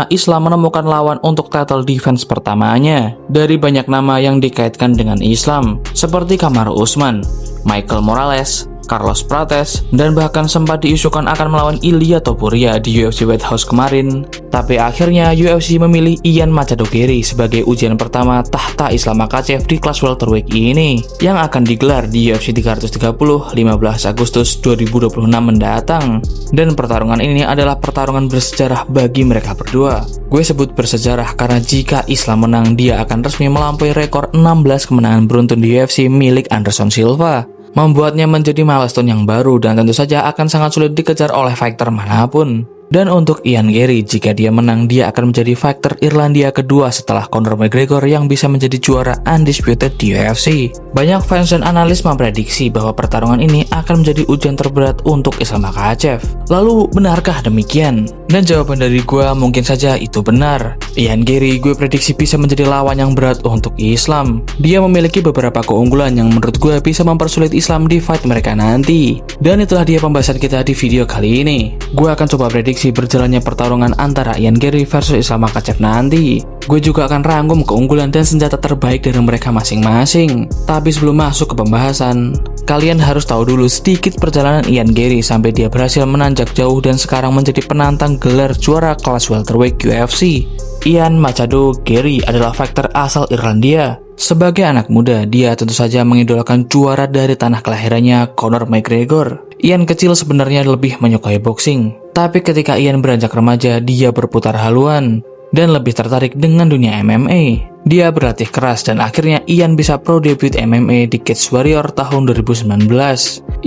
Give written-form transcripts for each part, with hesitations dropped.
Islam menemukan lawan untuk title defense pertamanya dari banyak nama yang dikaitkan dengan Islam, seperti Kamaru Usman, Michael Morales, Carlos Prates, dan bahkan sempat diisukan akan melawan Ilia Topuria di UFC White House kemarin. Tapi akhirnya UFC memilih Ian Machado Garry sebagai ujian pertama tahta Islam Makhachev di kelas welterweight ini, yang akan digelar di UFC 330 15 Agustus 2026 mendatang. Dan pertarungan ini adalah pertarungan bersejarah bagi mereka berdua. Gue sebut bersejarah karena jika Islam menang, dia akan resmi melampaui rekor 16 kemenangan beruntun di UFC milik Anderson Silva, membuatnya menjadi milestone yang baru dan tentu saja akan sangat sulit dikejar oleh fighter manapun. Dan untuk Ian Garry, jika dia menang, dia akan menjadi fighter Irlandia kedua setelah Conor McGregor yang bisa menjadi juara undisputed di UFC. Banyak fans dan analis memprediksi bahwa pertarungan ini akan menjadi ujian terberat untuk Islam Makhachev. Lalu, benarkah demikian? Dan jawaban dari gue mungkin saja itu benar. Ian Garry gue prediksi bisa menjadi lawan yang berat untuk Islam. Dia memiliki beberapa keunggulan yang menurut gue bisa mempersulit Islam di fight mereka nanti. Dan itulah dia pembahasan kita di video kali ini. Gue akan coba prediksi berjalannya pertarungan antara Ian Garry versus Islam Makhachev nanti. Gue juga akan rangkum keunggulan dan senjata terbaik dari mereka masing-masing. Tapi sebelum masuk ke pembahasan, kalian harus tahu dulu sedikit perjalanan Ian Garry sampai dia berhasil menanjak jauh dan sekarang menjadi penantang gelar juara kelas welterweight UFC. Ian Machado Garry adalah fighter asal Irlandia. Sebagai anak muda, dia tentu saja mengidolakan juara dari tanah kelahirannya, Conor McGregor. Ian kecil sebenarnya lebih menyukai boxing, tapi ketika Ian beranjak remaja, dia berputar haluan dan lebih tertarik dengan dunia MMA. Dia berlatih keras dan akhirnya Ian bisa pro debut MMA di Cage Warrior tahun 2019.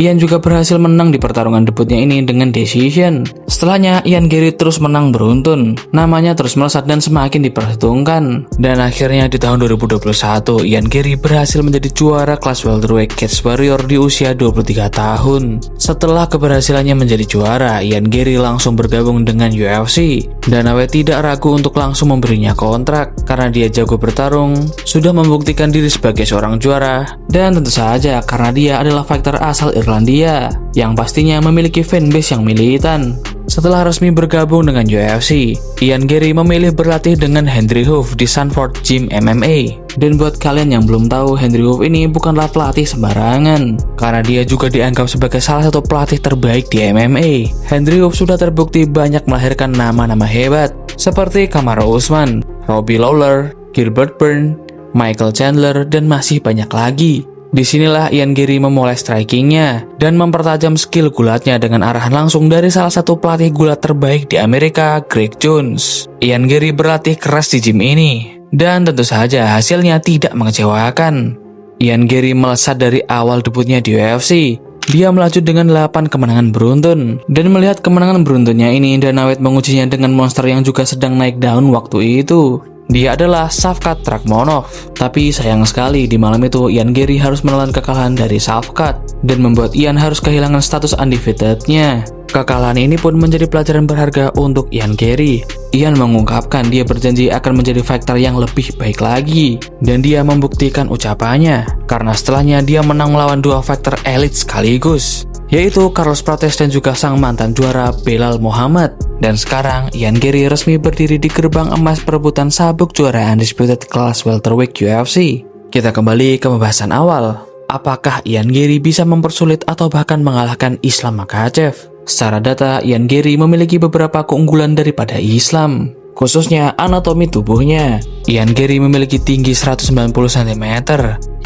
Ian juga berhasil menang di pertarungan debutnya ini dengan decision. Setelahnya, Ian Garry terus menang beruntun. Namanya terus melesat dan semakin diperhitungkan. Dan akhirnya di tahun 2021, Ian Garry berhasil menjadi juara kelas welterweight Cage Warrior di usia 23 tahun. Setelah keberhasilannya menjadi juara, Ian Garry langsung bergabung dengan UFC. Dan awet tidak ragu untuk langsung memberinya kontrak karena dia jago bertarung, sudah membuktikan diri sebagai seorang juara, dan tentu saja karena dia adalah fighter asal Irlandia yang pastinya memiliki fanbase yang militan. Setelah resmi bergabung dengan UFC, Ian Garry memilih berlatih dengan Henry Hoof di Sanford Gym MMA. Dan buat kalian yang belum tahu, Henry Hoof ini bukanlah pelatih sembarangan, karena dia juga dianggap sebagai salah satu pelatih terbaik di MMA. Henry Hoof sudah terbukti banyak melahirkan nama-nama hebat, seperti Kamaru Usman, Robbie Lawler, Gilbert Burns, Michael Chandler, dan masih banyak lagi. Disinilah Ian Garry memulai strikingnya dan mempertajam skill gulatnya dengan arahan langsung dari salah satu pelatih gulat terbaik di Amerika, Greg Jones. Ian Garry berlatih keras di gym ini, dan tentu saja hasilnya tidak mengecewakan. Ian Garry melesat dari awal debutnya di UFC. Dia melaju dengan 8 kemenangan beruntun, dan melihat kemenangan beruntunnya ini, dan awet mengujinya dengan monster yang juga sedang naik daun waktu itu. Dia adalah Shavkat Rakhmonov. Tapi sayang sekali di malam itu Ian Garry harus menelan kekalahan dari Shavkat dan membuat Ian harus kehilangan status undefeated-nya. Kekalahan ini pun menjadi pelajaran berharga untuk Ian Garry. Ian mengungkapkan dia berjanji akan menjadi fighter yang lebih baik lagi, dan dia membuktikan ucapannya karena setelahnya dia menang melawan dua fighter elit sekaligus, yaitu Carlos Prates dan juga sang mantan juara Belal Muhammad. Dan sekarang Ian Garry resmi berdiri di gerbang emas perebutan sabuk juara undisputed kelas welterweight UFC. Kita kembali ke pembahasan awal. Apakah Ian Garry bisa mempersulit atau bahkan mengalahkan Islam Makhachev? Secara data, Ian Garry memiliki beberapa keunggulan daripada Islam, khususnya anatomi tubuhnya. Ian Garry memiliki tinggi 190 cm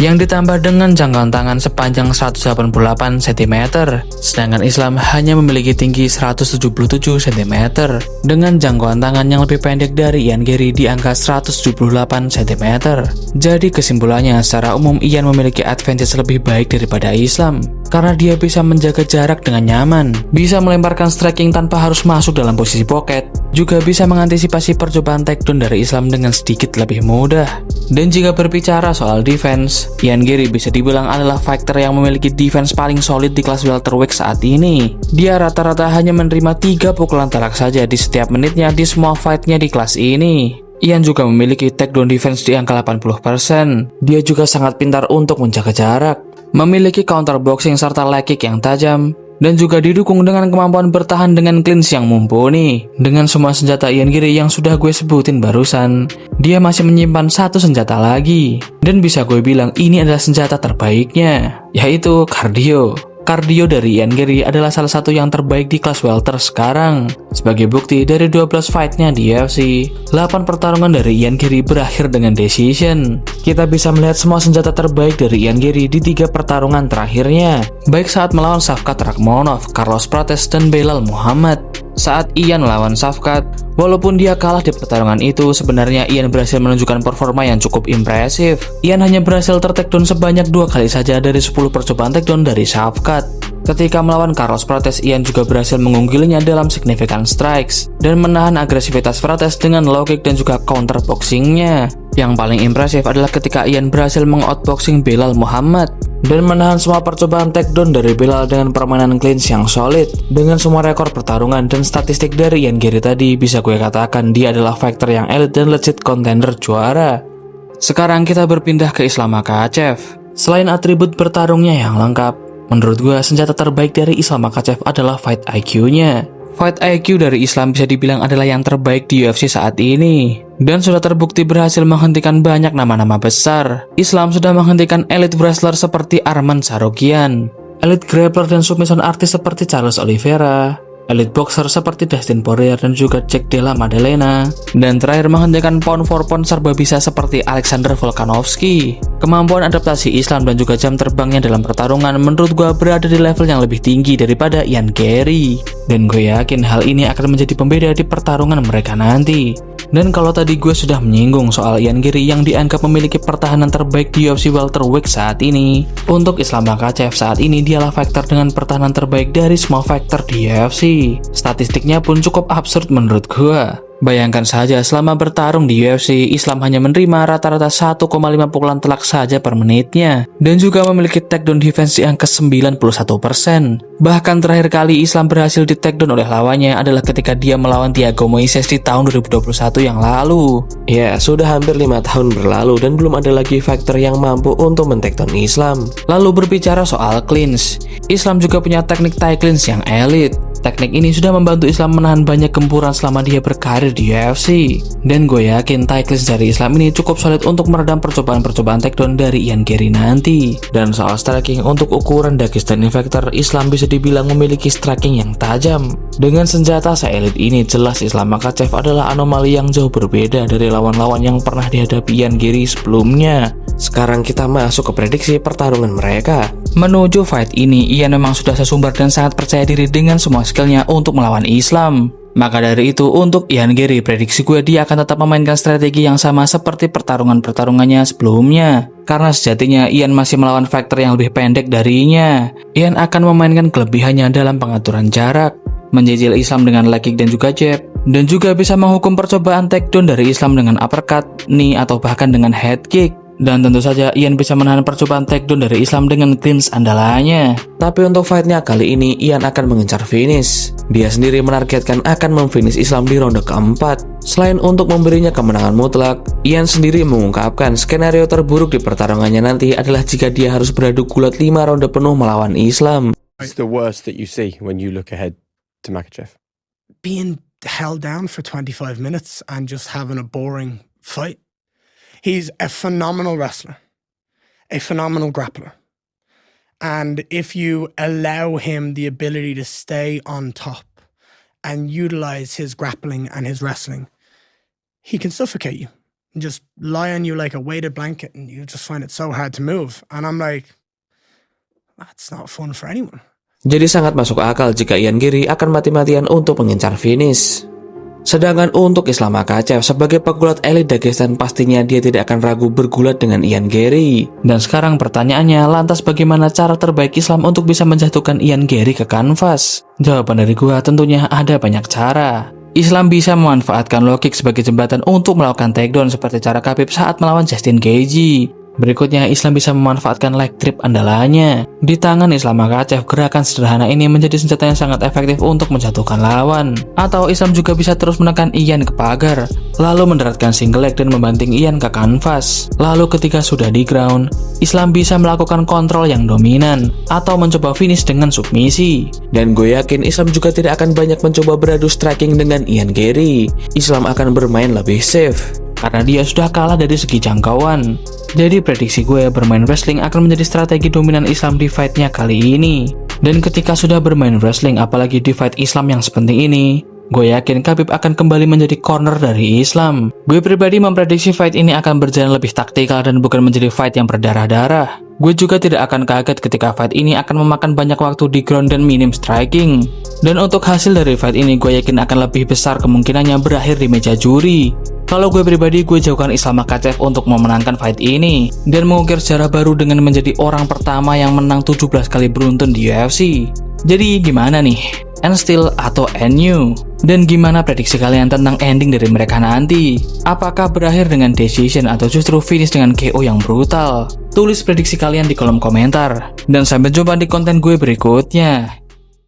yang ditambah dengan jangkauan tangan sepanjang 188 cm, sedangkan Islam hanya memiliki tinggi 177 cm dengan jangkauan tangan yang lebih pendek dari Ian Garry di angka 178 cm. Jadi kesimpulannya, secara umum Ian memiliki advantage lebih baik daripada Islam karena dia bisa menjaga jarak dengan nyaman, bisa melemparkan striking tanpa harus masuk dalam posisi pocket, juga bisa mengantisipasi percobaan takedown dari Islam dengan sedikit lebih mudah. Dan jika berbicara soal defense, Ian Garry bisa dibilang adalah fighter yang memiliki defense paling solid di kelas welterweight saat ini. Dia rata-rata hanya menerima 3 pukulan telak saja di setiap menitnya di semua fightnya di kelas ini. Ian juga memiliki takedown defense di angka 80%. Dia juga sangat pintar untuk menjaga jarak, memiliki counter boxing serta leg kick yang tajam, dan juga didukung dengan kemampuan bertahan dengan clinch yang mumpuni. Dengan semua senjata Ian Garry yang sudah gue sebutin barusan, dia masih menyimpan satu senjata lagi, dan bisa gue bilang ini adalah senjata terbaiknya, yaitu kardio. Kardio dari Ian Garry adalah salah satu yang terbaik di kelas welter sekarang. Sebagai bukti, dari 12 fight-nya di UFC, 8 pertarungan dari Ian Garry berakhir dengan decision. Kita bisa melihat semua senjata terbaik dari Ian Garry di 3 pertarungan terakhirnya, baik saat melawan Shavkat Rakhmonov, Carlos Prates, dan Belal Muhammad. Saat Ian melawan Shavkat, walaupun dia kalah di pertarungan itu, sebenarnya Ian berhasil menunjukkan performa yang cukup impresif. Ian hanya berhasil tertakedown sebanyak 2 kali saja dari 10 percobaan takedown dari Shavkat. Ketika melawan Carlos Prates, Ian juga berhasil mengunggilinya dalam significant strikes dan menahan agresivitas Prates dengan low kick dan juga counter boxingnya. Yang paling impresif adalah ketika Ian berhasil mengoutboxing Belal Muhammad dan menahan semua percobaan takedown dari Belal dengan permainan clinch yang solid. Dengan semua rekor pertarungan dan statistik dari Ian Garry tadi, bisa gue katakan dia adalah fighter yang elite dan legit contender juara. Sekarang kita berpindah ke Islam Makhachev. Selain atribut bertarungnya yang lengkap, menurut gue senjata terbaik dari Islam Makhachev adalah fight IQ-nya. Fight IQ dari Islam bisa dibilang adalah yang terbaik di UFC saat ini, dan sudah terbukti berhasil menghentikan banyak nama-nama besar. Islam sudah menghentikan elite wrestler seperti Arman Tsarukyan, elite grappler dan submission artist seperti Charles Oliveira, elite boxer seperti Dustin Poirier dan juga Jack Della Maddalena, dan terakhir menghentikan pound for pound serba bisa seperti Alexander Volkanovski. Kemampuan adaptasi Islam dan juga jam terbangnya dalam pertarungan menurut gue berada di level yang lebih tinggi daripada Ian Garry, dan gue yakin hal ini akan menjadi pembeda di pertarungan mereka nanti. Dan kalau tadi gue sudah menyinggung soal Ian Garry yang dianggap memiliki pertahanan terbaik di UFC welterweight saat ini, untuk Islam Makhachev saat ini dialah fighter dengan pertahanan terbaik dari semua fighter di UFC. Statistiknya pun cukup absurd menurut gue. Bayangkan saja selama bertarung di UFC, Islam hanya menerima rata-rata 1,5 pukulan telak saja per menitnya, dan juga memiliki takedown defense yang ke-91%. Bahkan terakhir kali Islam berhasil di takedown oleh lawannya adalah ketika dia melawan Thiago Moises di tahun 2021 yang lalu. Ya, sudah hampir 5 tahun berlalu dan belum ada lagi fighter yang mampu untuk men-takedown Islam. Lalu berbicara soal clinch, Islam juga punya teknik Thai clinch yang elite. Teknik ini sudah membantu Islam menahan banyak gempuran selama dia berkarir di UFC. Dan gue yakin Thai clinch dari Islam ini cukup solid untuk meredam percobaan-percobaan takedown dari Ian Garry nanti. Dan soal striking, untuk ukuran Dagestani fighter, Islam bisa dibilang memiliki striking yang tajam. Dengan senjata se-elite ini, jelas Islam Makhachev adalah anomali yang jauh berbeda dari lawan-lawan yang pernah dihadapi Ian Garry sebelumnya. Sekarang kita masuk ke prediksi pertarungan mereka. Menuju fight ini, Ian memang sudah sesumbar dan sangat percaya diri dengan semua skillnya untuk melawan Islam. Maka dari itu, untuk Ian Garry, prediksi gue dia akan tetap memainkan strategi yang sama seperti pertarungan-pertarungannya sebelumnya. Karena sejatinya Ian masih melawan fighter yang lebih pendek darinya. Ian akan memainkan kelebihannya dalam pengaturan jarak, menjajal Islam dengan leg kick dan juga jab, dan juga bisa menghukum percobaan takedown dari Islam dengan uppercut, knee, atau bahkan dengan head kick. Dan tentu saja Ian bisa menahan percobaan takedown dari Islam dengan clinch andalanya. Tapi untuk fightnya kali ini, Ian akan mengincar finish. Dia sendiri menargetkan akan memfinish Islam di ronde keempat. Selain untuk memberinya kemenangan mutlak, Ian sendiri mengungkapkan skenario terburuk di pertarungannya nanti adalah jika dia harus beradu gulat 5 ronde penuh melawan Islam. What's the worst that you see when you look ahead to Makhachev? Being held down for 25 minutes and just having a boring fight. He's a phenomenal wrestler, a phenomenal grappler. And if you allow him the ability to stay on top and utilize his grappling and his wrestling, he can suffocate you and just lie on you like a weighted blanket, and you just find it so hard to move. And I'm like, that's not fun for anyone. Jadi sangat masuk akal jika Ian Garry akan mati-matian untuk mengincar finish. Sedangkan untuk Islam Makhachev sebagai pegulat elit Dagestan, pastinya dia tidak akan ragu bergulat dengan Ian Garry. Dan sekarang pertanyaannya, lantas bagaimana cara terbaik Islam untuk bisa menjatuhkan Ian Garry ke kanvas? Jawaban dari gua tentunya ada banyak cara. Islam bisa memanfaatkan low kick sebagai jembatan untuk melakukan takedown seperti cara Khabib saat melawan Justin Gaethje. Berikutnya, Islam bisa memanfaatkan leg trip andalannya. Di tangan Islam Makhachev, gerakan sederhana ini menjadi senjata yang sangat efektif untuk menjatuhkan lawan. Atau Islam juga bisa terus menekan Ian ke pagar, lalu mendaratkan single leg dan membanting Ian ke kanvas. Lalu ketika sudah di ground, Islam bisa melakukan kontrol yang dominan, atau mencoba finish dengan submisi. Dan gue yakin Islam juga tidak akan banyak mencoba beradu striking dengan Ian Garry. Islam akan bermain lebih safe, karena dia sudah kalah dari segi jangkauan. Jadi prediksi gue, bermain wrestling akan menjadi strategi dominan Islam di fight-nya kali ini. Dan ketika sudah bermain wrestling, apalagi di fight Islam yang sepenting ini, gue yakin Khabib akan kembali menjadi corner dari Islam. Gue pribadi memprediksi fight ini akan berjalan lebih taktikal dan bukan menjadi fight yang berdarah-darah. Gue juga tidak akan kaget ketika fight ini akan memakan banyak waktu di ground dan minim striking. Dan untuk hasil dari fight ini, gue yakin akan lebih besar kemungkinannya berakhir di meja juri. Kalau gue pribadi, gue jauhkan Islam Makhachev untuk memenangkan fight ini dan mengukir sejarah baru dengan menjadi orang pertama yang menang 17 kali beruntun di UFC. Jadi gimana nih? End still atau end new? Dan gimana prediksi kalian tentang ending dari mereka nanti? Apakah berakhir dengan decision atau justru finish dengan KO yang brutal? Tulis prediksi kalian di kolom komentar. Dan sampai jumpa di konten gue berikutnya.